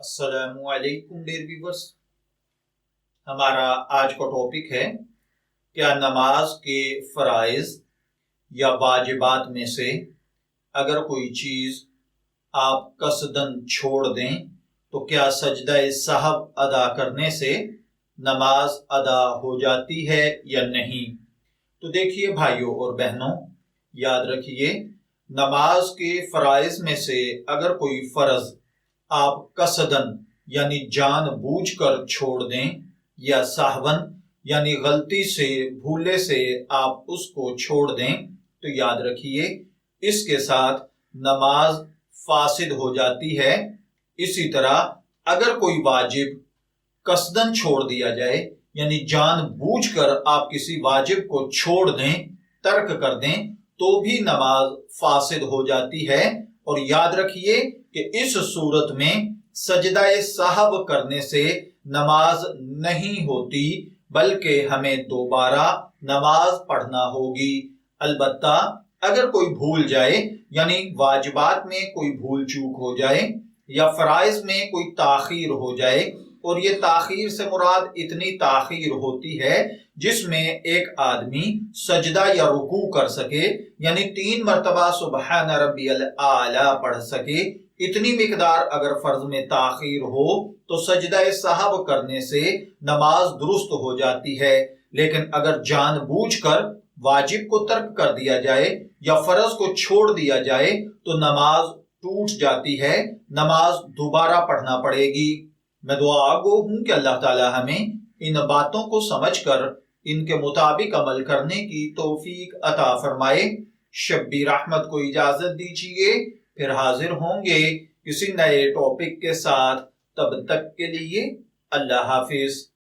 السلام علیکم dear viewers, ہمارا آج کا ٹاپک ہے کیا نماز کے فرائض یا واجبات میں سے اگر کوئی چیز آپ قصدن چھوڑ دیں تو کیا سجدہ سہو ادا کرنے سے نماز ادا ہو جاتی ہے یا نہیں۔ تو دیکھیے بھائیوں اور بہنوں، یاد رکھیے نماز کے فرائض میں سے اگر کوئی فرض آپ قصدن یعنی جان بوجھ کر چھوڑ دیں یا سہون یعنی غلطی سے بھولے سے آپ اس کو چھوڑ دیں تو یاد رکھیے اس کے ساتھ نماز فاسد ہو جاتی ہے۔ اسی طرح اگر کوئی واجب قصدن چھوڑ دیا جائے یعنی جان بوجھ کر آپ کسی واجب کو چھوڑ دیں، ترک کر دیں، تو بھی نماز فاسد ہو جاتی ہے۔ اور یاد رکھیے کہ اس صورت میں سجدہ سہو کرنے سے نماز نہیں ہوتی بلکہ ہمیں دوبارہ نماز پڑھنا ہوگی۔ البتہ اگر کوئی بھول جائے یعنی واجبات میں کوئی بھول چوک ہو جائے یا فرائض میں کوئی تاخیر ہو جائے، اور یہ تاخیر سے مراد اتنی تاخیر ہوتی ہے جس میں ایک آدمی سجدہ یا رکوع کر سکے یعنی 3 مرتبہ سبحان ربی الاعلی پڑھ سکے، اتنی مقدار اگر فرض میں تاخیر ہو تو سجدہ سہو کرنے سے نماز درست ہو جاتی ہے۔ لیکن اگر جان بوجھ کر واجب کو ترک کر دیا جائے یا فرض کو چھوڑ دیا جائے تو نماز ٹوٹ جاتی ہے، نماز دوبارہ پڑھنا پڑے گی۔ میں دعا گو ہوں کہ اللہ تعالی ہمیں ان باتوں کو سمجھ کر ان کے مطابق عمل کرنے کی توفیق عطا فرمائے۔ شبیر احمد کو اجازت دیجیے، پھر حاضر ہوں گے کسی نئے ٹاپک کے ساتھ، تب تک کے لیے اللہ حافظ۔